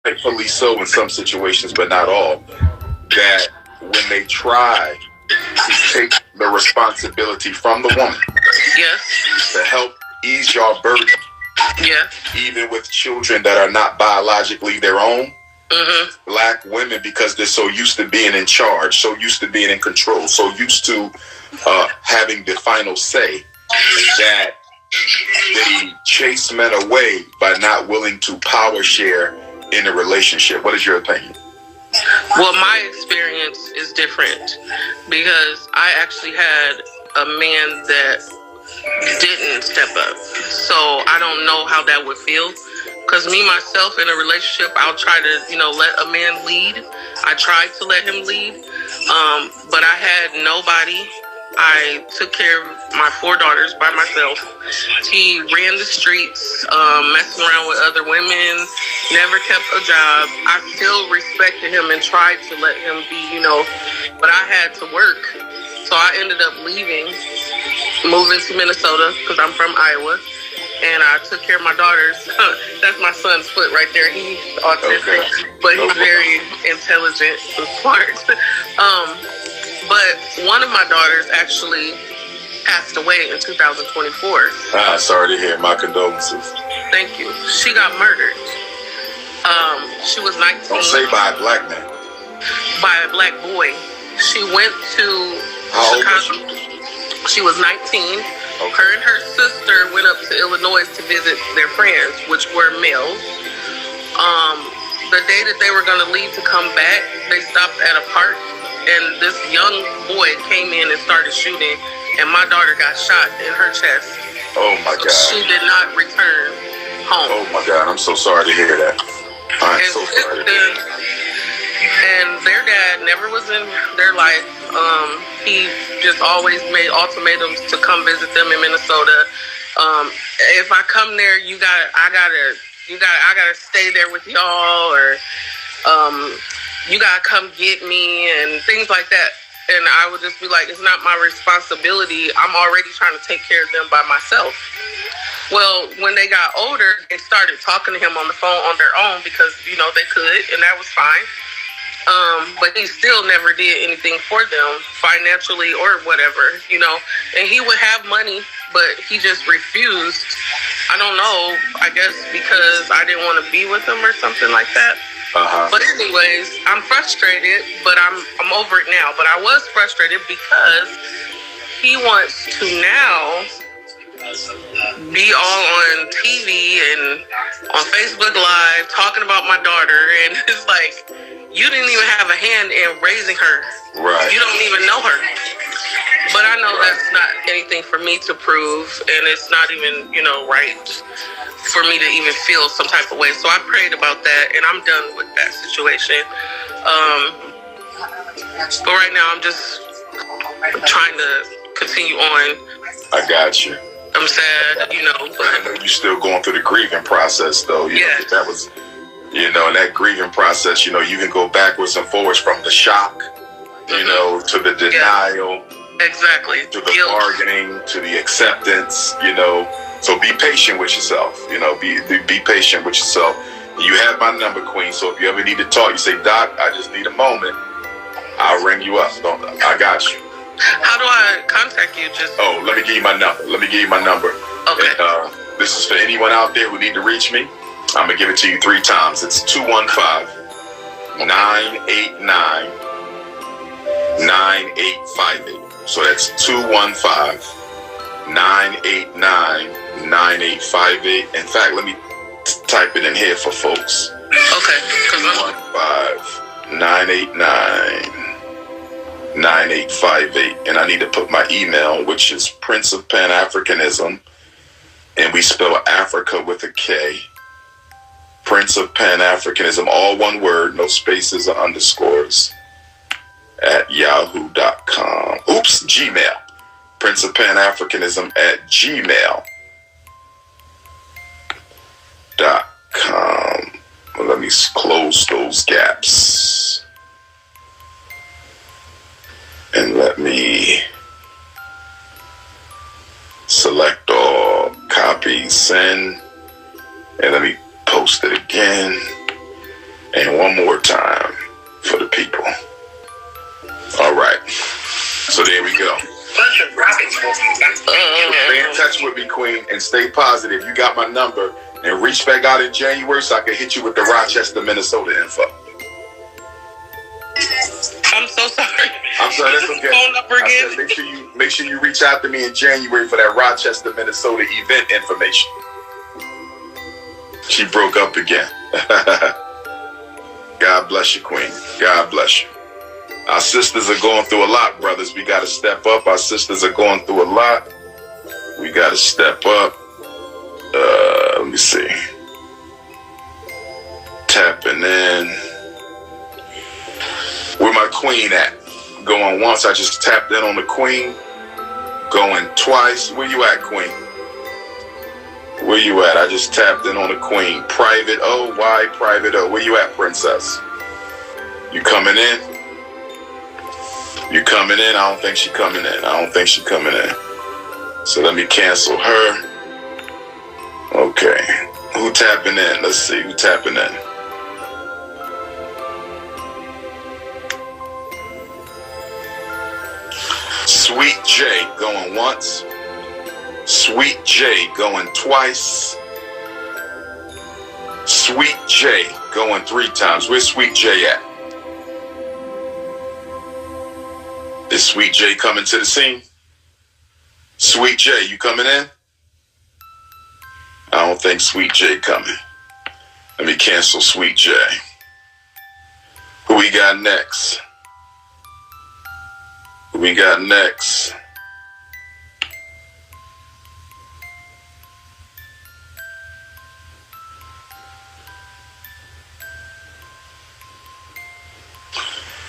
rightfully so in some situations, but not all, that when they try to take the responsibility from the woman Yes. to help ease your burden, Yeah. even with children that are not biologically their own, Mm-hmm. black women, because they're so used to being in charge, so used to being in control, so used to having the final say, that they chase men away by not willing to power share in a relationship. What is your opinion? Well, my experience is different because I actually had a man that didn't step up. So I don't know how that would feel. Because me, myself, in a relationship, I'll try to, let a man lead. I tried to let him lead. But I had nobody. I took care of my 4 daughters by myself. He ran the streets, messing around with other women, never kept a job. I still respected him and tried to let him be, but I had to work. So I ended up leaving, moving to Minnesota because I'm from Iowa. And I took care of my daughters. That's my son's foot right there. He's autistic, but he's very intelligent and smart. But one of my daughters actually passed away in 2024. Sorry to hear. My condolences. Thank you. She got murdered. She was 19. Don't say by a black man. By a black boy. She went to Chicago. She was 19. Okay. Her and her sister went up to Illinois to visit their friends, which were males. The day that they were going to leave to come back, they stopped at a park, and this young boy came in and started shooting, and my daughter got shot in her chest. Oh, my God. She did not return home. Oh, my God. I'm so sorry to hear that. I'm so sorry to hear that. And their dad never was in their life. He just always made ultimatums to come visit them in Minnesota. If I come there, I gotta stay there with y'all, or you gotta come get me and things like that. And I would just be like, it's not my responsibility. I'm already trying to take care of them by myself. Well, when they got older, they started talking to him on the phone on their own because, they could, and that was fine. But he still never did anything for them financially or whatever, and he would have money, but he just refused. I don't know, I guess because I didn't want to be with him or something like that. But anyways, I'm frustrated, but I'm over it now. But I was frustrated because he wants to now be all on TV and on Facebook Live talking about my daughter, and it's like, you didn't even have a hand in raising her. Right. You don't even know her. But I know that's not anything for me to prove, and it's not even, right for me to even feel some type of way. So I prayed about that, and I'm done with that situation. But right now, I'm just trying to continue on. I got you. I'm sad, But I know you're still going through the grieving process, though. Yes. That was, in that grieving process, you can go backwards and forwards from the shock, to the denial. Exactly. To the guilt. Bargaining, to the acceptance, So be patient with yourself, be patient with yourself. You have my number, Queen, so if you ever need to talk, you say, Doc, I just need a moment. I'll ring you up. I got you. How do I contact you? Let me give you my number. Okay. And, this is for anyone out there who need to reach me. I'm going to give it to you 3 times. It's 215-989-9858. So that's 215-989-9858. In fact, let me type it in here for folks. Okay. 215-989-9858. And I need to put my email, which is Prince of Pan-Africanism. And we spell Africa with a K. Prince of Pan-Africanism, all one word, no spaces or underscores, at yahoo.com. Gmail. Prince of Pan-Africanism at gmail.com. Well, let me close those gaps. And let me select all, copy, send, and let me post it again. Queen, and stay positive. You got my number, and reach back out in January so I can hit you with the Rochester, Minnesota info. I'm so sorry. I'm sorry, that's okay. Phone number again. I said, make sure you reach out to me in January for that Rochester, Minnesota event information. She broke up again. God bless you, Queen. God bless you. Our sisters are going through a lot, brothers. We got to step up. Our sisters are going through a lot. We got to step up. Let me see. Tapping in. Where my queen at? Going once. I just tapped in on the queen. Going twice. Where you at, queen? Where you at? I just tapped in on the queen. Private O. Why private O? Where you at, princess? You coming in? You coming in? I don't think she coming in. I don't think she coming in. So let me cancel her. Okay. Who tapping in? Let's see. Who tapping in? Sweet J going once. Sweet J going twice. Sweet J going 3 times. Where's Sweet J at? Is Sweet J coming to the scene? Sweet J, you coming in? I don't think Sweet J coming. Let me cancel Sweet J. Who we got next? Who we got next?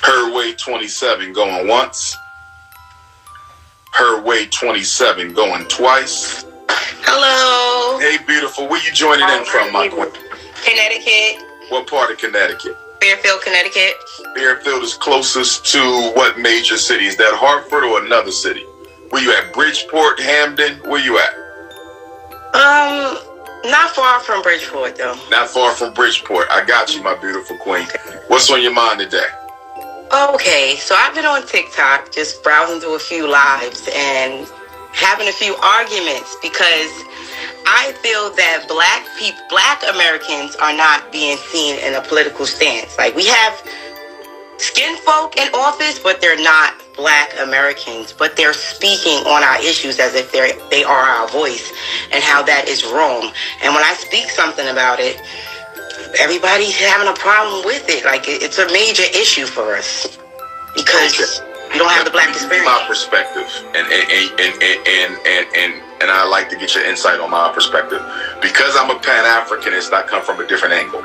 Herway 27 going once. Herway 27 going twice. Hello. Hey, beautiful. Where you joining in from, my queen? Connecticut. What part of Connecticut? Fairfield, Connecticut. Fairfield is closest to what major city? Is that Hartford or another city? Where you at? Bridgeport, Hamden? Where you at? Not far from Bridgeport, though. Not far from Bridgeport. I got you, my beautiful queen. What's on your mind today? Okay, so I've been on TikTok, just browsing through a few lives and having a few arguments because I feel that Black Americans are not being seen in a political stance. Like, we have skin folk in office, but they're not Black Americans, but they're speaking on our issues as if they are our voice, and how that is wrong. And when I speak something about it, everybody's having a problem with it. Like, it's a major issue for us because we don't have the Black experience. My perspective, and I like to get your insight on my perspective. Because I'm a Pan-Africanist, I come from a different angle.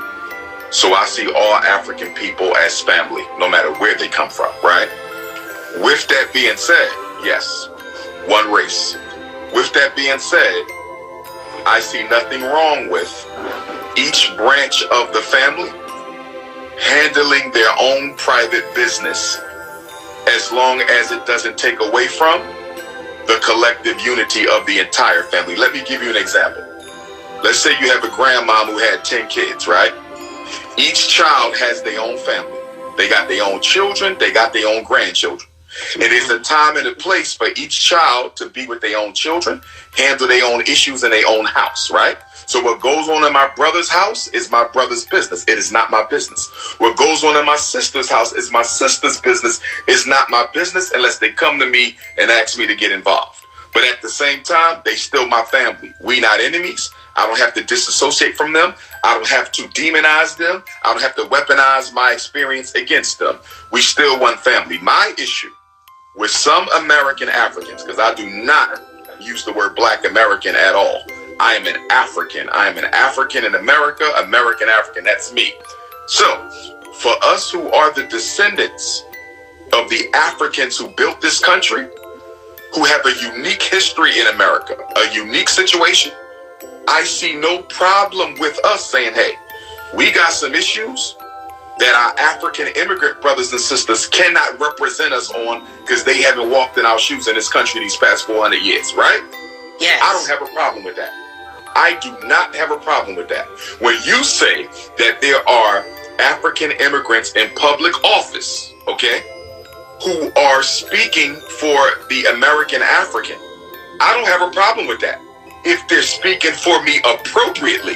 So I see all African people as family, no matter where they come from, right? With that being said, yes, one race. With that being said, I see nothing wrong with each branch of the family handling their own private business, as long as it doesn't take away from the collective unity of the entire family. Let me give you an example. Let's say you have a grandmom who had 10 kids, right? Each child has their own family. They got their own children. They got their own grandchildren. And there's a time and a place for each child to be with their own children, handle their own issues in their own house, right? So what goes on in my brother's house is my brother's business. It is not my business. What goes on in my sister's house is my sister's business. It's not my business unless they come to me and ask me to get involved. But at the same time, they still my family. We not enemies. I don't have to disassociate from them. I don't have to demonize them. I don't have to weaponize my experience against them. We still one family. My issue with some American Africans, because I do not use the word Black American at all. I am an African. I am an African in America, American African. That's me. So for us who are the descendants of the Africans who built this country, who have a unique history in America, a unique situation, I see no problem with us saying, hey, we got some issues that our African immigrant brothers and sisters cannot represent us on because they haven't walked in our shoes in this country these past 400 years, right? Yes. I don't have a problem with that. I do not have a problem with that. When you say that there are African immigrants in public office, okay, who are speaking for the American African, I don't have a problem with that. if they're speaking for me appropriately.